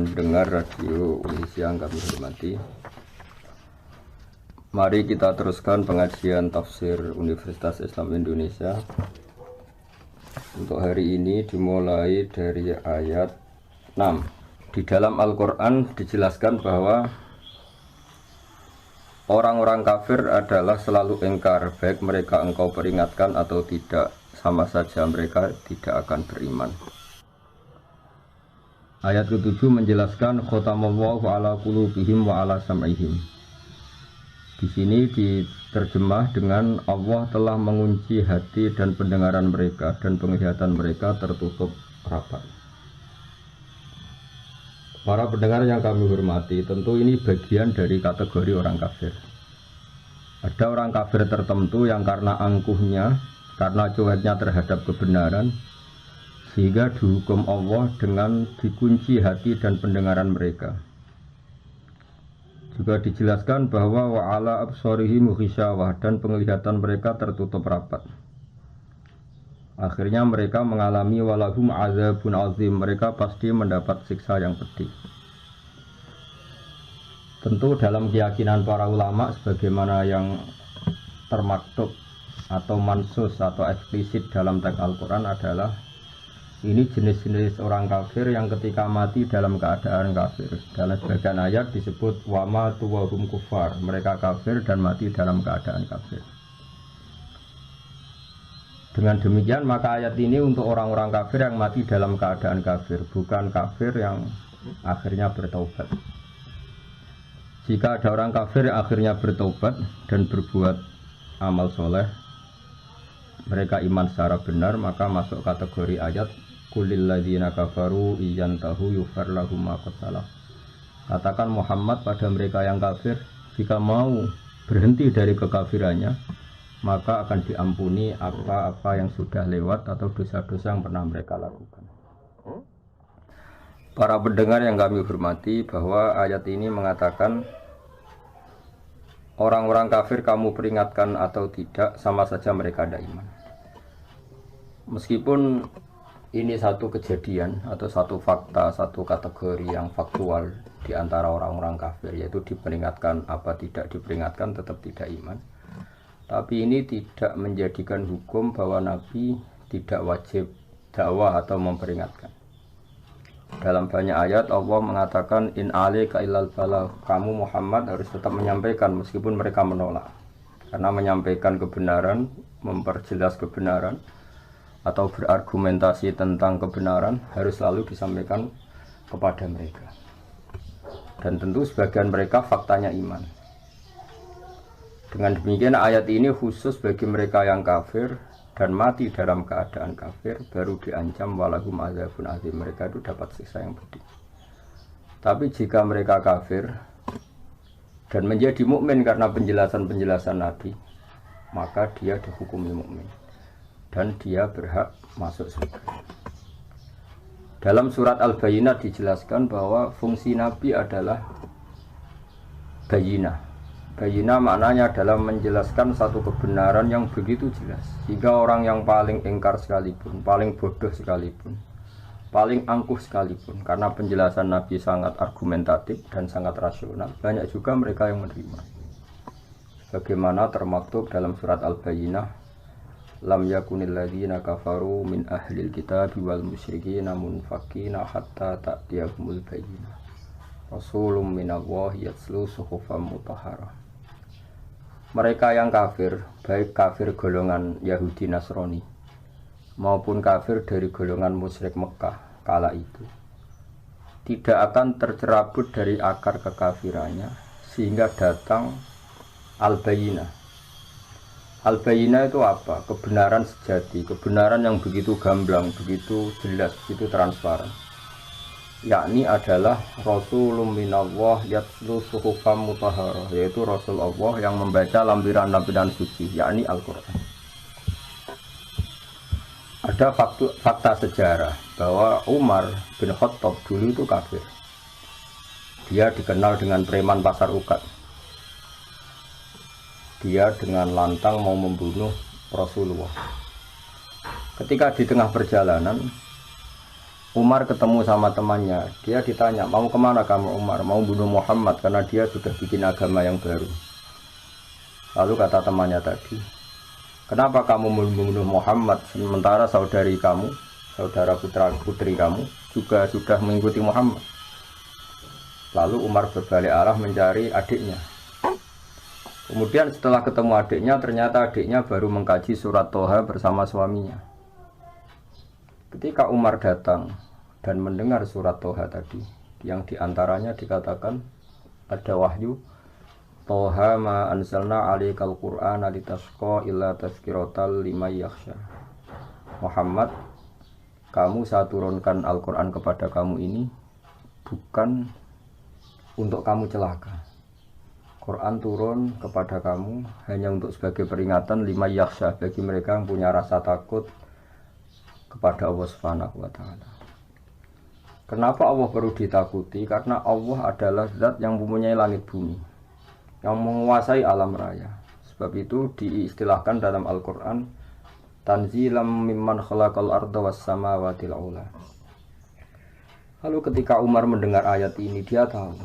pendengar radio Indonesia yang kami hormati. Mari kita teruskan pengajian tafsir Universitas Islam Indonesia. Untuk hari ini dimulai dari ayat 6. Di dalam Al-Quran dijelaskan bahwa orang-orang kafir adalah selalu ingkar, baik mereka engkau peringatkan atau tidak, sama saja mereka tidak akan beriman. Ayat ke-7 menjelaskan khatamallahu ala qulubihim wa ala sam'ihim. Di sini diterjemah dengan Allah telah mengunci hati dan pendengaran mereka dan penglihatan mereka tertutup rapat. Para pendengar yang kami hormati, tentu ini bagian dari kategori orang kafir. Ada orang kafir tertentu yang karena angkuhnya, karena cueknya terhadap kebenaran, sehingga dihukum Allah dengan dikunci hati dan pendengaran mereka. Juga dijelaskan bahwa wa'ala absarihim ghisyawah, dan penglihatan mereka tertutup rapat. Akhirnya mereka mengalami walahum azabun azim, mereka pasti mendapat siksa yang pedih. Tentu dalam keyakinan para ulama sebagaimana yang termaktub atau mansus atau eksplisit dalam teks Al-Quran adalah ini jenis-jenis orang kafir yang ketika mati dalam keadaan kafir. Dalam sebagian ayat disebut wama tuwahum kufar, mereka kafir dan mati dalam keadaan kafir. Dengan demikian maka ayat ini untuk orang-orang kafir yang mati dalam keadaan kafir, bukan kafir yang akhirnya bertaubat. Jika ada orang kafir yang akhirnya bertaubat dan berbuat amal soleh, mereka iman secara benar, maka masuk kategori ayat Qulil ladzina kafaru iyantahu yufar lahum ma qad salaf. Katakan Muhammad pada mereka yang kafir, jika mau berhenti dari kekafirannya, maka akan diampuni apa-apa yang sudah lewat atau dosa-dosa yang pernah mereka lakukan. Para pendengar yang kami hormati, bahwa ayat ini mengatakan orang-orang kafir kamu peringatkan atau tidak, sama saja mereka ada iman. Meskipun ini satu kejadian atau satu fakta, satu kategori yang faktual di antara orang-orang kafir, yaitu diperingatkan apa tidak diperingatkan tetap tidak iman. Tapi ini tidak menjadikan hukum bahwa Nabi tidak wajib dakwah atau memperingatkan. Dalam banyak ayat Allah mengatakan in alaika illal balagh, kamu Muhammad harus tetap menyampaikan meskipun mereka menolak. Karena menyampaikan kebenaran, memperjelas kebenaran atau berargumentasi tentang kebenaran harus selalu disampaikan kepada mereka. Dan tentu sebagian mereka faktanya iman. Dengan demikian ayat ini khusus bagi mereka yang kafir dan mati dalam keadaan kafir, baru diancam walahum azabun azim, mereka itu dapat siksa yang pedih. Tapi jika mereka kafir dan menjadi mukmin karena penjelasan-penjelasan Nabi, maka dia dihukumi mukmin dan dia berhak masuk surga. Dalam surat Al-Bayyinah dijelaskan bahwa fungsi Nabi adalah bayyinah. Bayyinah maknanya adalah menjelaskan satu kebenaran yang begitu jelas, sehingga orang yang paling ingkar sekalipun, paling bodoh sekalipun, paling angkuh sekalipun, karena penjelasan Nabi sangat argumentatif dan sangat rasional, banyak juga mereka yang menerima. Bagaimana termaktub dalam surat Al-Bayyinah, lam yakunil ladzina kafaru min ahlil kitab wal musyrikin munfakina hatta ta'tiyahumul bayyinah rasulun minallahi yatslu suhufan mutahharah. Mereka yang kafir, baik kafir golongan Yahudi Nasrani maupun kafir dari golongan musyrik Mekah kala itu, tidak akan tercerabut dari akar kekafirannya sehingga datang al-bayyinah. Al-Bayyinah itu apa? Kebenaran sejati, kebenaran yang begitu gamblang, begitu jelas, begitu transparan. Yakni adalah Rasulun minallah yatslu suhufan mutahharah, yaitu Rasul Allah yang membaca lampiran-lampiran suci, yakni Al-Quran. Ada fakta sejarah bahwa Umar bin Khattab dulu itu kafir. Dia dikenal dengan preman pasar ukat. Dia dengan lantang mau membunuh Rasulullah. Ketika di tengah perjalanan, Umar ketemu sama temannya, dia ditanya, mau kemana kamu Umar? Mau bunuh Muhammad karena dia sudah bikin agama yang baru. Lalu kata temannya tadi, kenapa kamu membunuh Muhammad sementara saudari kamu, saudara putra putri kamu juga sudah mengikuti Muhammad? Lalu Umar berbalik arah mencari adiknya. Kemudian setelah ketemu adiknya, ternyata adiknya baru mengkaji surat Toha bersama suaminya. Ketika Umar datang dan mendengar surat Toha tadi, yang diantaranya dikatakan ada wahyu, Toha ma anzalna alaikal qur'ana litasqa illa tazkiratal liman yakhsha. Muhammad, kamu saya turunkan Al-Quran kepada kamu ini bukan untuk kamu celaka. Quran turun kepada kamu hanya untuk sebagai peringatan liman yakhsha, bagi mereka yang punya rasa takut kepada Allah Subhanahu wa taala. Kenapa Allah perlu ditakuti? Karena Allah adalah zat yang mempunyai langit bumi, yang menguasai alam raya. Sebab itu diistilahkan dalam Al-Qur'an tanzilam mimman khalaqal arda was samawati ula. Lalu ketika Umar mendengar ayat ini, dia tahu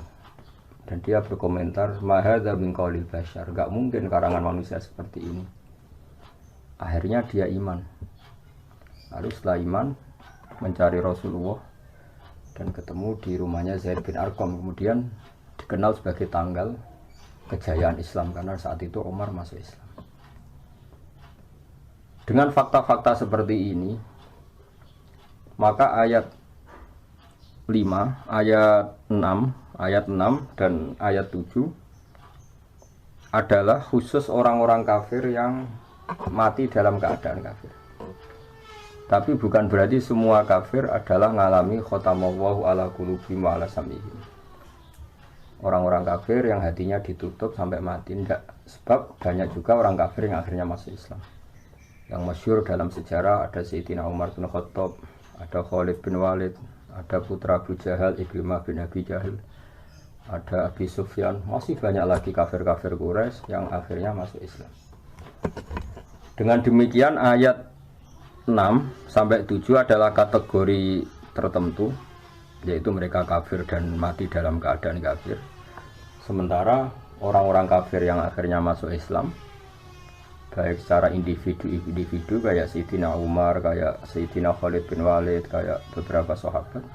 dan dia berkomentar, ma hadza min qaulil bashar, enggak mungkin karangan manusia seperti ini. Akhirnya dia iman. Lalu setelah iman mencari Rasulullah dan ketemu di rumahnya Zaid bin Arqam, kemudian dikenal sebagai tanggal kejayaan Islam karena saat itu Umar masuk Islam. Dengan fakta-fakta seperti ini, maka ayat 5, ayat 6 dan ayat 7 adalah khusus orang-orang kafir yang mati dalam keadaan kafir. Tapi bukan berarti semua kafir adalah ngalami khotamallahu ala qulubihim wa ala sam'ihim. Orang-orang kafir yang hatinya ditutup sampai mati, tidak. Sebab banyak juga orang kafir yang akhirnya masuk Islam. Yang masyhur dalam sejarah ada Sayyidina Umar bin Khattab, ada Khalid bin Walid, ada putra Abu Jahal, Ikrimah bin Abi Jahil, ada Abi Sufyan, masih banyak lagi kafir-kafir Quraisy yang akhirnya masuk Islam. Dengan demikian ayat 6 sampai 7 adalah kategori tertentu, yaitu mereka kafir dan mati dalam keadaan kafir. Sementara orang-orang kafir yang akhirnya masuk Islam, baik secara individu kayak Sayyidina Umar, kayak Sayyidina Khalid bin Walid, kayak beberapa sahabat,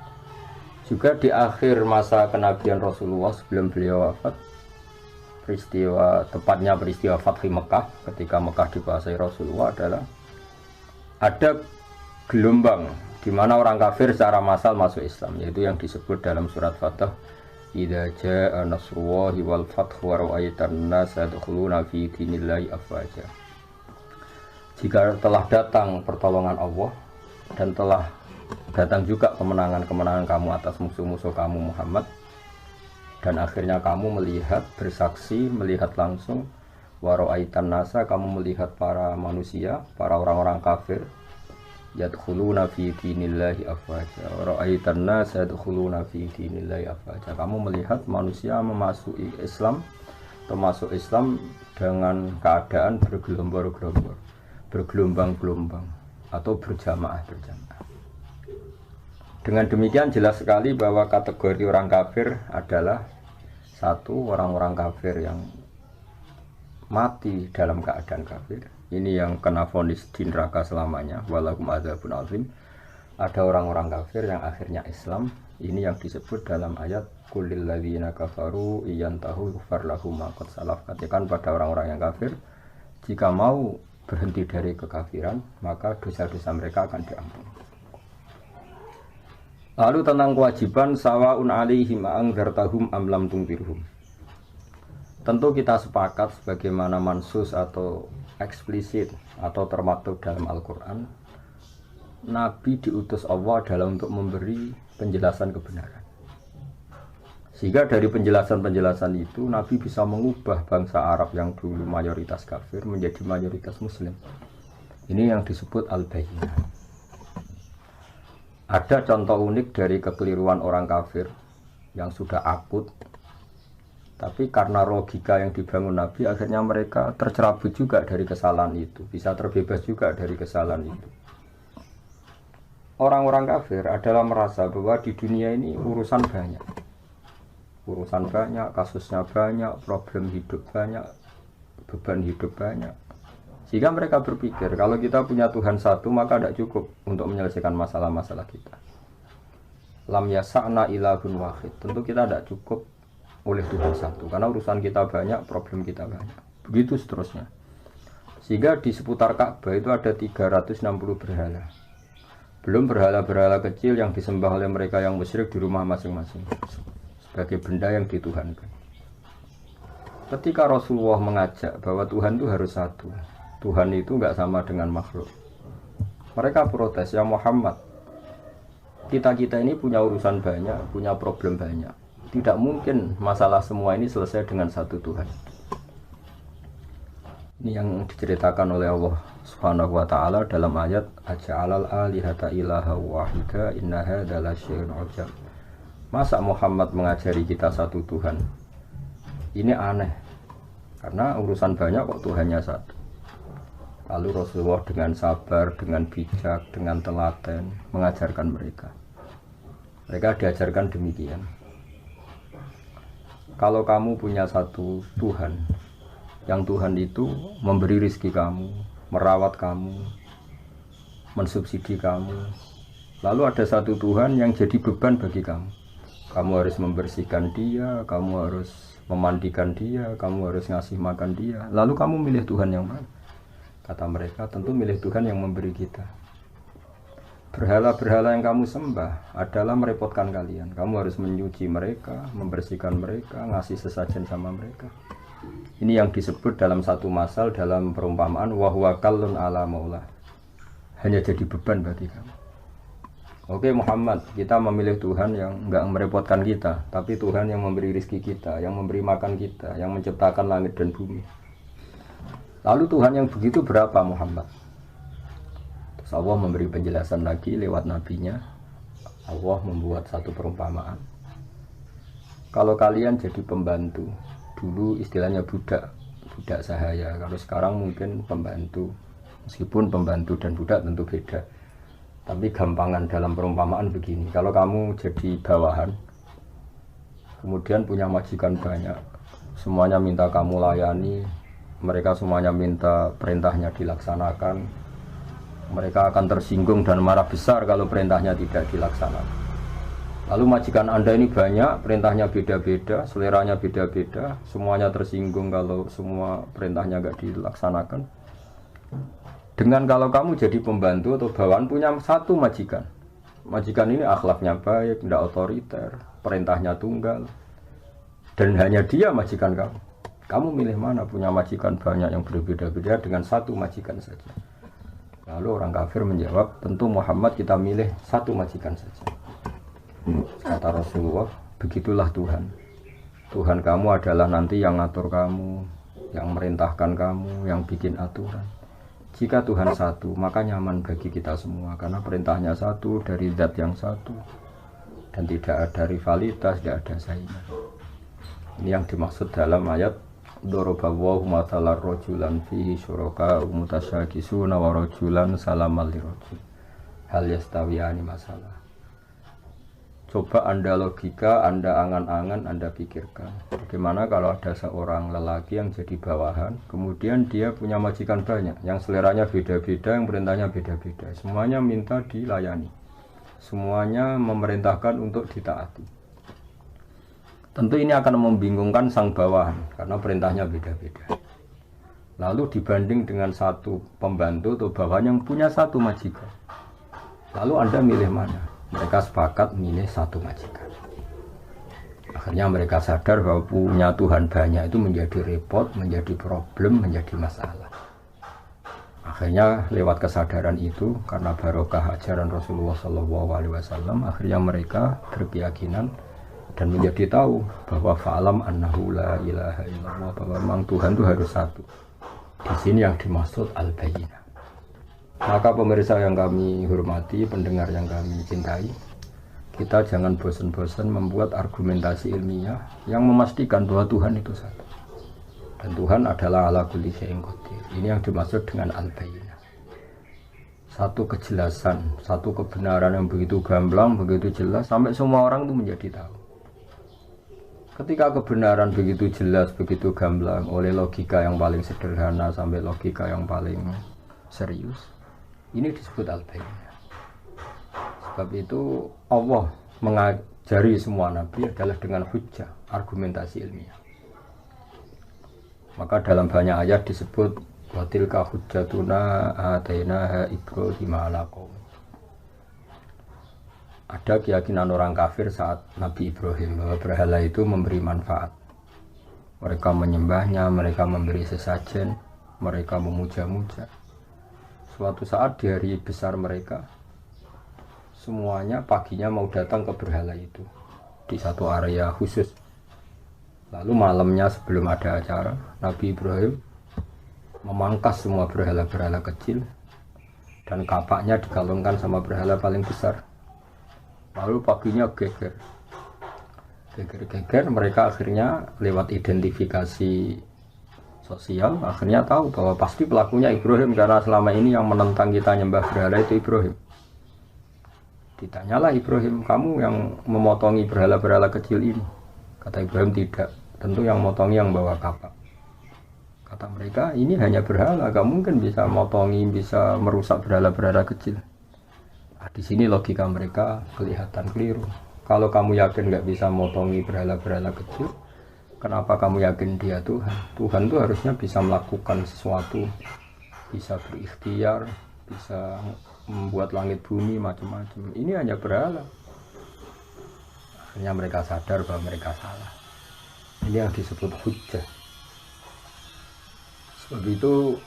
juga di akhir masa kenabian Rasulullah sebelum beliau wafat, tepatnya peristiwa Fathi Mekah, ketika Mekah dikuasai Rasulullah, adalah ada gelombang di mana orang kafir secara massal masuk Islam, yaitu yang disebut dalam surat Fatah, idza jaa nasrullahi wal fathu wa ra'aitan nasa yadkhuluna fi dinillahi afwaja. Jika telah datang pertolongan Allah dan telah datang juga kemenangan-kemenangan kamu atas musuh-musuh kamu Muhammad, dan akhirnya kamu melihat, bersaksi, melihat langsung, wa ra'aitan nasa, kamu melihat para manusia, para orang-orang kafir, yadkhuluna fi dinillahi afwaja, wa ra'aitan nasa yadkhuluna fi dinillahi afwaja, kamu melihat manusia memasuki Islam, termasuk Islam dengan keadaan bergelombang-gelombang atau berjamaah-berjamaah. Dengan demikian jelas sekali bahwa kategori orang kafir adalah satu, orang-orang kafir yang mati dalam keadaan kafir, ini yang kena vonis di neraka selamanya, walahum adzabun azim. Ada orang-orang kafir yang akhirnya Islam, ini yang disebut dalam ayat qulil ladzina kafaru iyantahu yughfar lahum ma qad salaf. Katakan pada orang-orang yang kafir, jika mau berhenti dari kekafiran, maka dosa-dosa mereka akan diampuni. Lalu tentang kewajiban sawaun alaihim anzartahum am lam tunzirhum. Tentu kita sepakat sebagaimana mansus atau eksplisit atau termaktub dalam Al-Quran, Nabi diutus Allah adalah untuk memberi penjelasan kebenaran. Sehingga dari penjelasan-penjelasan itu Nabi bisa mengubah bangsa Arab yang dulu mayoritas kafir menjadi mayoritas Muslim. Ini yang disebut Al-Bayyinah. Ada contoh unik dari kekeliruan orang kafir yang sudah akut, tapi karena logika yang dibangun Nabi, akhirnya mereka tercerabut juga dari kesalahan itu, bisa terbebas juga dari kesalahan itu. orang-orang kafir adalah merasa bahwa di dunia ini urusan banyak. Urusan banyak, kasusnya banyak, problem hidup banyak, beban hidup banyak. Sehingga mereka berpikir kalau kita punya Tuhan satu maka tidak cukup untuk menyelesaikan masalah-masalah kita. Lam yasa'na ilahun wahid. Tentu kita tidak cukup oleh Tuhan satu karena urusan kita banyak, problem kita banyak. Begitu seterusnya. Sehingga di seputar Ka'bah itu ada 360 berhala. Belum berhala-berhala kecil yang disembah oleh mereka yang musyrik di rumah masing-masing sebagai benda yang dituhankan. Ketika Rasulullah mengajak bahwa Tuhan itu harus satu, Tuhan itu nggak sama dengan makhluk. Mereka protes, ya Muhammad, kita ini punya urusan banyak, punya problem banyak. Tidak mungkin masalah semua ini selesai dengan satu Tuhan. Ini yang diceritakan oleh Allah Subhanahu wa taala dalam ayat aja'alal alihata ilaha wahida inna hadza lasyai'un 'ujab. Masa Muhammad mengajari kita satu Tuhan? Ini aneh. Karena urusan banyak kok Tuhannya satu. Lalu Rasulullah dengan sabar, dengan bijak, dengan telaten mengajarkan mereka. Mereka diajarkan demikian. Kalau kamu punya satu Tuhan, yang Tuhan itu memberi rizki kamu, merawat kamu, mensubsidi kamu. Lalu ada satu Tuhan yang jadi beban bagi kamu. Kamu harus membersihkan dia, kamu harus memandikan dia, kamu harus ngasih makan dia. Lalu kamu milih Tuhan yang mana? Kata mereka, tentu milih Tuhan yang memberi kita. Berhala-berhala yang kamu sembah adalah merepotkan kalian. Kamu harus menyuci mereka, membersihkan mereka, ngasih sesajen sama mereka. Ini yang disebut dalam satu masal dalam perumpamaan wahwa kallun ala maula. Hanya jadi beban bagi kamu. Oke Muhammad, kita memilih Tuhan yang enggak merepotkan kita, tapi Tuhan yang memberi rezeki kita, yang memberi makan kita, yang menciptakan langit dan bumi. Lalu Tuhan yang begitu berapa Muhammad? Terus Allah memberi penjelasan lagi lewat nabinya. Allah membuat satu perumpamaan. Kalau kalian jadi pembantu, dulu istilahnya budak sahaya. Kalau sekarang mungkin pembantu. Meskipun pembantu dan budak tentu beda. Tapi gampangan dalam perumpamaan begini. Kalau kamu jadi bawahan, kemudian punya majikan banyak, semuanya minta kamu layani, mereka semuanya minta perintahnya dilaksanakan. Mereka akan tersinggung dan marah besar kalau perintahnya tidak dilaksanakan. Lalu majikan Anda ini banyak, perintahnya beda-beda, seleranya beda-beda, semuanya tersinggung kalau semua perintahnya nggak dilaksanakan. Dengan kalau kamu jadi pembantu atau bawahan punya satu majikan. Majikan ini akhlaknya baik, tidak otoriter, perintahnya tunggal. Dan hanya dia majikan kamu. Kamu milih mana? Punya majikan banyak yang berbeda-beda dengan satu majikan saja. Lalu orang kafir menjawab, tentu Muhammad kita milih satu majikan saja. Kata Rasulullah, begitulah Tuhan. Tuhan kamu adalah nanti yang ngatur kamu, yang merintahkan kamu, yang bikin aturan. Jika Tuhan satu, maka nyaman bagi kita semua. Karena perintahnya satu, dari zat yang satu. Dan tidak ada rivalitas, tidak ada saingan. Ini yang dimaksud dalam ayat Dorobawahu matalar rojulan fihi syuraka umutasyakisuna wa rojulan salamal lirojul. Hal yastawiyani masalah. Coba Anda logika, Anda angan-angan, Anda pikirkan. Bagaimana kalau ada seorang lelaki yang jadi bawahan, kemudian dia punya majikan banyak, yang seleranya beda-beda, yang perintahnya beda-beda. Semuanya minta dilayani. Semuanya memerintahkan untuk ditaati. Tentu ini akan membingungkan sang bawahan, karena perintahnya beda-beda. Lalu dibanding dengan satu pembantu atau bawahan yang punya satu majikan. Lalu Anda milih mana? Mereka sepakat milih satu majikan. Akhirnya mereka sadar bahwa punya Tuhan banyak itu menjadi repot, menjadi problem, menjadi masalah. Akhirnya lewat kesadaran itu, karena barokah ajaran Rasulullah SAW, akhirnya mereka berkeyakinan dan menjadi tahu bahwa fa'alam annahu la ilaha illallah, bahwa memang Tuhan itu harus satu. Di sini yang dimaksud al-bayyinah. Maka pemirsa yang kami hormati, pendengar yang kami cintai, kita jangan bosan-bosan membuat argumentasi ilmiah yang memastikan bahwa Tuhan itu satu. Dan Tuhan adalah ala kulli syai'in qadir. Ini yang dimaksud dengan al-bayyinah. satu kejelasan, satu kebenaran yang begitu gamblang, begitu jelas, sampai semua orang itu menjadi tahu. Ketika kebenaran begitu jelas, begitu gamblang, oleh logika yang paling sederhana sampai logika yang paling serius, ini disebut al-bayyinah. Sebab itu Allah mengajari semua nabi adalah dengan hujjah, argumentasi ilmiah. Maka dalam banyak ayat disebut wa tilka hujjatuna atainaha Ibrahim ala qaum. Ada keyakinan orang kafir saat Nabi Ibrahim bahwa berhala itu memberi manfaat. Mereka menyembahnya, mereka memberi sesajen, mereka memuja-muja. Suatu saat di hari besar mereka, semuanya paginya mau datang ke berhala itu di satu area khusus. Lalu malamnya sebelum ada acara, Nabi Ibrahim memangkas semua berhala-berhala kecil dan kapaknya digalungkan sama berhala paling besar. Lalu paginya geger mereka akhirnya lewat identifikasi sosial akhirnya tahu bahwa pasti pelakunya Ibrahim, karena selama ini yang menentang kita nyembah berhala itu Ibrahim. Ditanyalah Ibrahim, kamu yang memotongi berhala-berhala kecil ini? Kata Ibrahim, tidak, tentu yang motongi yang bawa kapak. Kata mereka, ini hanya berhala, gak mungkin bisa motongi, bisa merusak berhala-berhala kecil. Nah, di sini logika mereka kelihatan keliru. Kalau kamu yakin gak bisa motongi berhala-berhala kecil, kenapa kamu yakin dia Tuhan? Tuhan itu harusnya bisa melakukan sesuatu, bisa berikhtiar, bisa membuat langit bumi macam-macam. Ini hanya berhala. Akhirnya mereka sadar bahwa mereka salah. Ini yang disebut hujjah. Sebab itu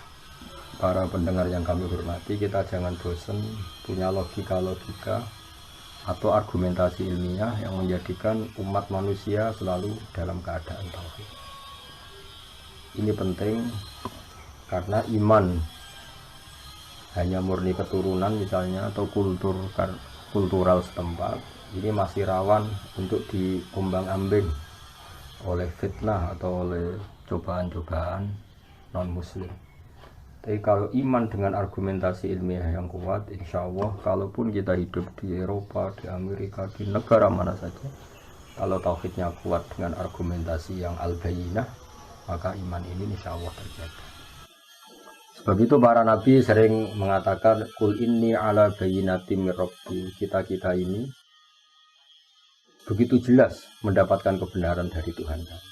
para pendengar yang kami hormati, kita jangan bosan punya logika-logika atau argumentasi ilmiah yang menjadikan umat manusia selalu dalam keadaan tauhid. Ini penting karena iman hanya murni keturunan misalnya atau kultural setempat, ini masih rawan untuk diombang-ambing oleh fitnah atau oleh cobaan-cobaan non-muslim. Tapi kalau iman dengan argumentasi ilmiah yang kuat, insya Allah kalaupun kita hidup di Eropa, di Amerika, di negara mana saja, kalau tauhidnya kuat dengan argumentasi yang al-bayyinah, maka iman ini insya Allah terjaga. Sebab itu para nabi sering mengatakan kul inni ala bayyinatin mir rabbi. Kita ini begitu jelas mendapatkan kebenaran dari Tuhan kami.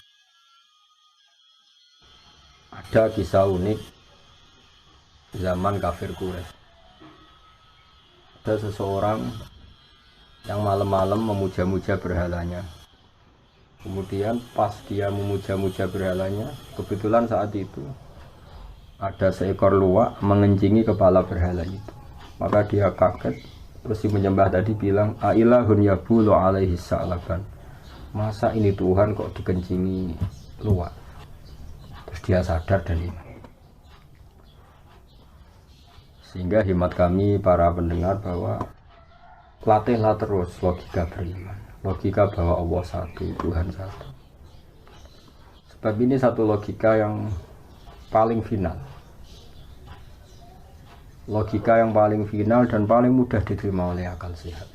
Ada kisah unik zaman kafir Quraisy. Ada seseorang yang malam-malam memuja-muja berhalanya. Kemudian pas dia memuja-muja berhalanya, kebetulan saat itu ada seekor luwak mengencingi kepala berhala itu. Maka dia kaget, terus si menyembah tadi bilang, "Ailahun yabulu alaihi sa'laban." Masa ini Tuhan kok dikencingi luwak? Terus dia sadar dan iman. Sehingga hemat kami para pendengar bahwa latihlah terus logika beriman, logika bahwa Allah satu, Tuhan satu. Sebab ini satu logika yang paling final, logika yang paling final dan paling mudah diterima oleh akal sehat.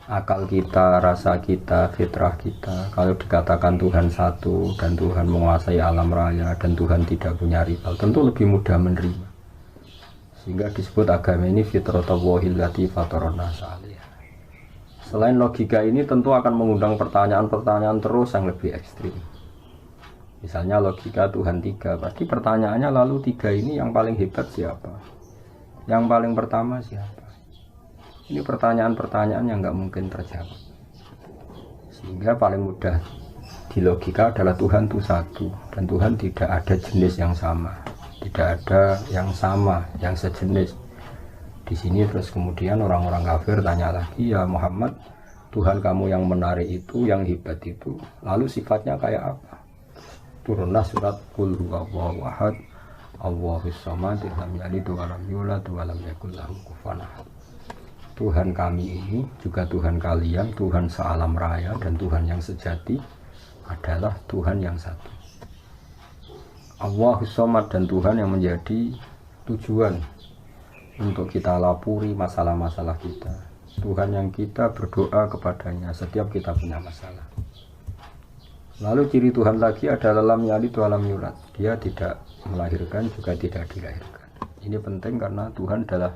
Akal kita, rasa kita, fitrah kita, kalau dikatakan Tuhan satu dan Tuhan menguasai alam raya dan Tuhan tidak punya rival, tentu lebih mudah menerima. Sehingga disebut agama ini fitratallahi allati fataran nasa 'alaiha. Selain logika ini tentu akan mengundang pertanyaan-pertanyaan terus yang lebih ekstrim. Misalnya logika Tuhan tiga, pasti pertanyaannya lalu tiga ini yang paling hebat siapa? Yang paling pertama siapa? Ini pertanyaan-pertanyaan yang nggak mungkin terjawab. Sehingga paling mudah di logika adalah Tuhan itu satu dan Tuhan tidak ada jenis yang sama, tidak ada yang sama, yang sejenis. Di sini terus kemudian orang-orang kafir tanya lagi, ya Muhammad, Tuhan kamu yang menarik itu, yang hebat itu, lalu sifatnya kayak apa? Turunlah surat Qul huwallahu ahad, Allahus samad, lam yalid wa lam yulad wa lam yakul lahu kufuwan ahad. Tuhan kami ini juga Tuhan kalian, Tuhan sealam raya dan Tuhan yang sejati adalah Tuhan yang satu. Allahus samad dan Tuhan yang menjadi tujuan untuk kita lapuri masalah-masalah kita. Tuhan yang kita berdoa kepadanya setiap kita punya masalah. Lalu ciri Tuhan lagi adalah lam yalid wa lam yulad. Dia tidak melahirkan juga tidak dilahirkan. Ini penting karena Tuhan adalah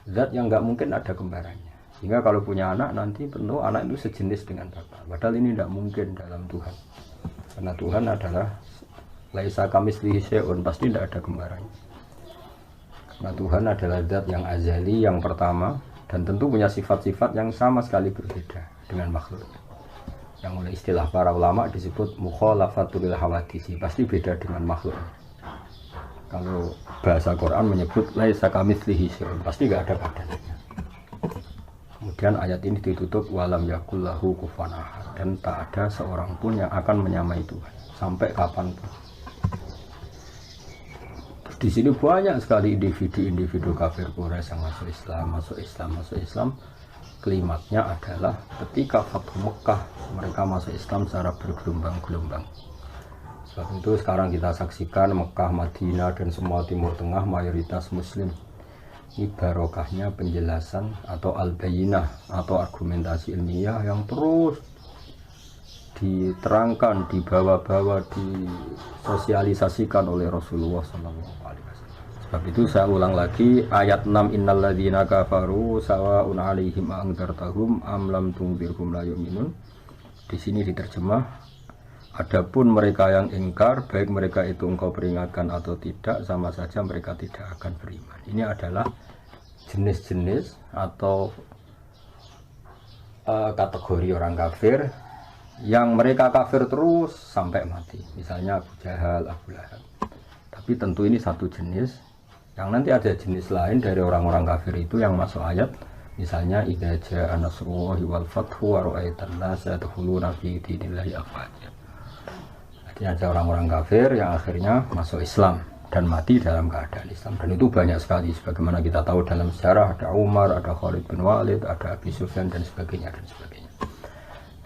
zat yang nggak mungkin ada kembarannya. Sehingga kalau punya anak nanti tentu anak itu sejenis dengan bapak. Padahal ini tidak mungkin dalam Tuhan. Karena Tuhan adalah laisa kamitslihi syai'un, pasti tidak ada kembarannya. Karena Tuhan adalah zat yang azali, yang pertama, dan tentu punya sifat-sifat yang sama sekali berbeda dengan makhluk. Yang oleh istilah para ulama disebut mukhalafatul hawadisi, pasti beda dengan makhluk. Kalau bahasa Quran menyebut laisa kamitslihi syai'un, pasti nggak ada badannya. Kemudian ayat ini ditutup walam yakul lahu kufuwan ahad, dan tak ada seorang pun yang akan menyamai Tuhan sampai kapanpun. Di sini banyak sekali individu-individu kafir Quraisy yang masuk Islam. Klimaknya adalah ketika Fathu Mekah mereka masuk Islam secara bergelombang-gelombang. Sebab itu sekarang kita saksikan Mekah, Madinah dan semua Timur Tengah mayoritas Muslim. Ini barokahnya penjelasan atau al-bayinah atau argumentasi ilmiah yang terus diterangkan, dibawa-bawa, disosialisasikan oleh Rasulullah SAW. Sebab itu saya ulang lagi ayat 6 innalladzina kafaru sawa'un 'alaihim a'andzartahum am lam tunzirhum la yu'minun. Di sini diterjemah adapun mereka yang ingkar baik mereka itu engkau peringatkan atau tidak sama saja mereka tidak akan beriman. Ini adalah jenis-jenis atau kategori orang kafir yang mereka kafir terus sampai mati. Misalnya Abu Jahal, Abu Lahab. Tapi tentu ini satu jenis. Yang nanti ada jenis lain dari orang-orang kafir itu yang masuk ayat. Misalnya idza jaa nasrullahi wal fathu wa ra'aitan nasa yadkhuluna fi dinillahi afwaja. Jadi ada orang-orang kafir yang akhirnya masuk Islam dan mati dalam keadaan Islam. Dan itu banyak sekali sebagaimana kita tahu dalam sejarah ada Umar, ada Khalid bin Walid, ada Abi Sufyan dan sebagainya dan sebagainya.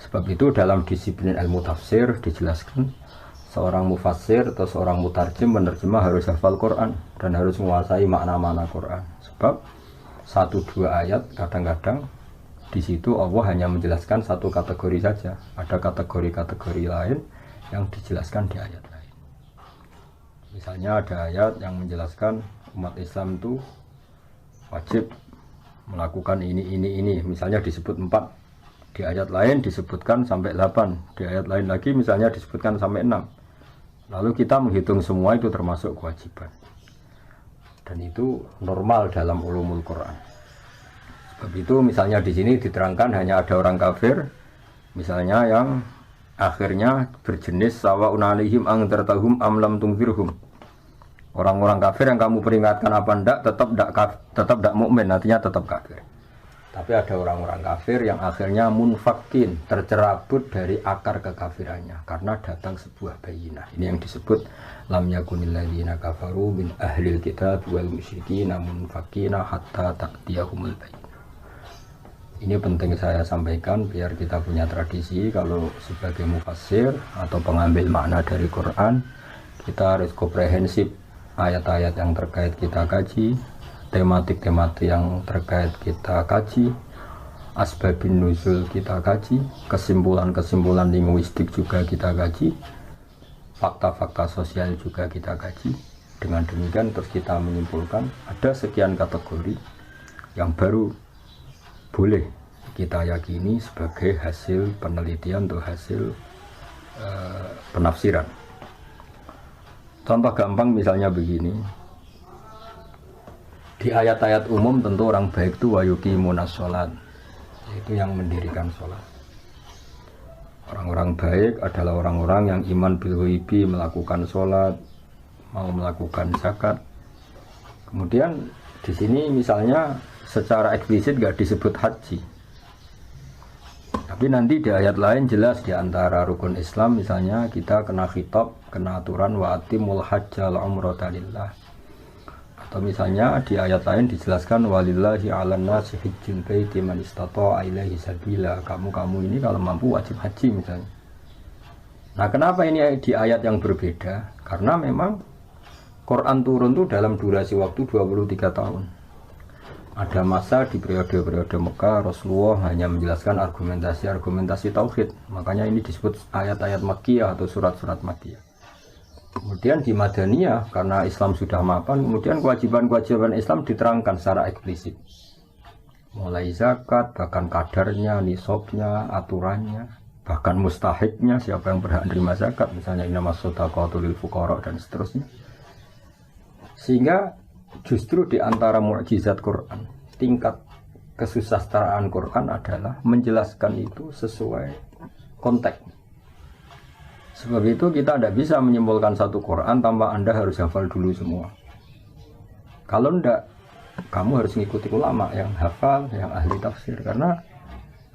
Sebab itu dalam disiplin ilmu tafsir dijelaskan seorang mufassir atau seorang mutarjim menerjemah harus hafal Quran dan harus menguasai makna-makna Quran. Sebab 1-2 ayat kadang-kadang di situ Allah hanya menjelaskan satu kategori saja. Ada kategori-kategori lain yang dijelaskan di ayat lain. Misalnya ada ayat yang menjelaskan umat Islam itu wajib melakukan ini. Misalnya disebut 4. Di ayat lain disebutkan sampai 8. Di ayat lain lagi misalnya disebutkan sampai 6. Lalu kita menghitung semua itu termasuk kewajiban. Dan itu normal dalam ulumul Quran. Sebab itu misalnya di sini diterangkan hanya ada orang kafir, misalnya yang akhirnya berjenis sawa'un 'alaihim andzartahum am lam tunzirhum. Orang-orang kafir yang kamu peringatkan apa enggak tetap enggak mukmin, artinya tetap kafir. Tapi ada orang-orang kafir yang akhirnya munfakin, tercerabut dari akar kekafirannya karena datang sebuah bayinah. Ini yang disebut lam yakunil ladzina kafaru min ahlil kitab wal musyrikin munfakina hatta ta'tiyahumul bayinah. Ini penting saya sampaikan biar kita punya tradisi kalau sebagai mufassir atau pengambil makna dari Quran kita harus komprehensif ayat-ayat yang terkait kita kaji, tematik-tematik yang terkait kita kaji, asbabun nuzul kita kaji, kesimpulan-kesimpulan linguistik juga kita kaji, fakta-fakta sosial juga kita kaji. Dengan demikian terus kita menyimpulkan ada sekian kategori yang baru boleh kita yakini sebagai hasil penelitian atau hasil penafsiran. Contoh gampang misalnya begini. Di ayat-ayat umum tentu orang baik itu wa yuqimunas sholat, yaitu yang mendirikan sholat. Orang-orang baik adalah orang-orang yang iman bil ghaibi, melakukan sholat, mau melakukan zakat. Kemudian di sini misalnya secara eksplisit gak disebut haji, tapi nanti di ayat lain jelas di antara rukun Islam misalnya kita kena khitab, kena aturan wa atimul hajjal umrata lillah. Atau misalnya di ayat lain dijelaskan walillahi 'alan nasi hajjul baiti man istata'a ilaihi sabila. Kamu ini kalau mampu wajib haji misalnya. Nah, kenapa ini di ayat yang berbeda? Karena memang Quran turun itu dalam durasi waktu 23 tahun. Ada masa di periode-periode Mekah Rasulullah hanya menjelaskan argumentasi tauhid. Makanya ini disebut ayat-ayat Makkiyah atau surat-surat Makkiyah. Kemudian di Madaniyah karena Islam sudah mapan, kemudian kewajiban-kewajiban Islam diterangkan secara eksplisit. Mulai zakat, bahkan kadarnya, nisabnya, aturannya, bahkan mustahiknya, siapa yang berhak menerima zakat, misalnya innamas shadaqatu lil fuqara dan seterusnya. Sehingga justru di antara mukjizat Quran, tingkat kesusastraan Quran adalah menjelaskan itu sesuai konteks. Sebab itu kita tidak bisa menyimpulkan satu Quran tanpa Anda harus hafal dulu semua. Kalau tidak, kamu harus mengikuti ulama yang hafal, yang ahli tafsir. Karena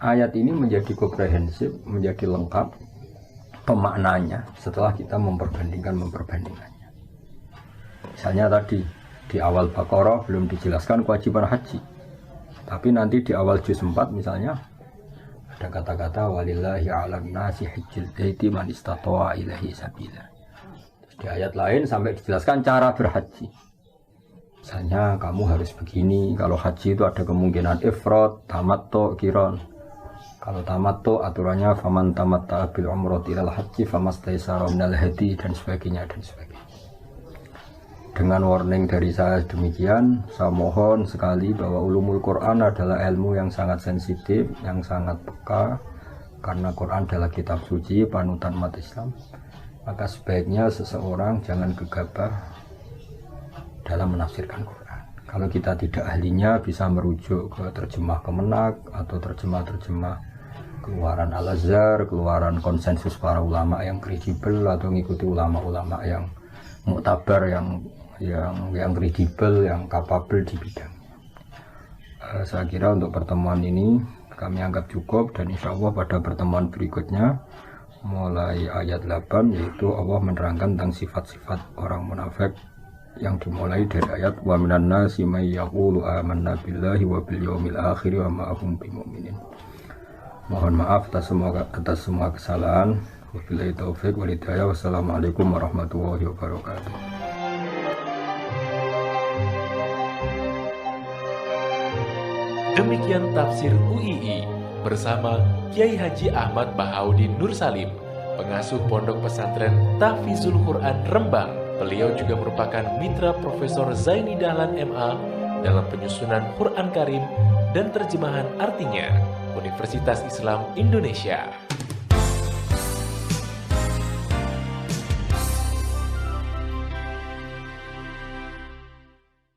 ayat ini menjadi komprehensif, menjadi lengkap pemaknanya setelah kita memperbandingkannya. Misalnya tadi, di awal Baqarah belum dijelaskan kewajiban haji. Tapi nanti di awal juz 4 misalnya ada kata-kata walillahi 'alan nasi hajjul baiti man istata'a ilaihi sabila. Terus di ayat lain sampai dijelaskan cara berhaji. Misalnya kamu harus begini, kalau haji itu ada kemungkinan ifrad, tamattu, qiran. Kalau tamattu aturannya faman tamatta'a bil umrati ilal haji famastaysara minal hadi dan sebagainya dan sebagainya. Dengan warning dari saya demikian, saya mohon sekali bahwa ulumul Quran adalah ilmu yang sangat sensitif, yang sangat peka, karena Quran adalah kitab suci, panutan umat Islam. Maka sebaiknya seseorang jangan gegabah dalam menafsirkan Quran. Kalau kita tidak ahlinya, bisa merujuk ke terjemah Kemenak atau terjemah-terjemah keluaran Al-Azhar, keluaran konsensus para ulama yang kredibel, atau mengikuti ulama-ulama yang muktabar, yang kredibel, yang kapabel di bidang. Saya kira untuk pertemuan ini kami anggap cukup, dan insya Allah pada pertemuan berikutnya mulai ayat 8, yaitu Allah menerangkan tentang sifat-sifat orang munafik yang dimulai dari ayat wa minan nasi may yaqulu amanna billahi wa bil yaumil akhir wa ma hum bimumin. Mohon maaf atas semua kesalahan. Wabillahi taufik wal hidayah. Wassalamualaikum warahmatullahi wabarakatuh. Demikian tafsir UII bersama Kiai Haji Ahmad Bahauddin Nur Salim, pengasuh Pondok Pesantren Tahfizul Quran Rembang. Beliau juga merupakan mitra Profesor Zaini Dahlan MA dalam penyusunan Quran Karim dan terjemahan artinya Universitas Islam Indonesia.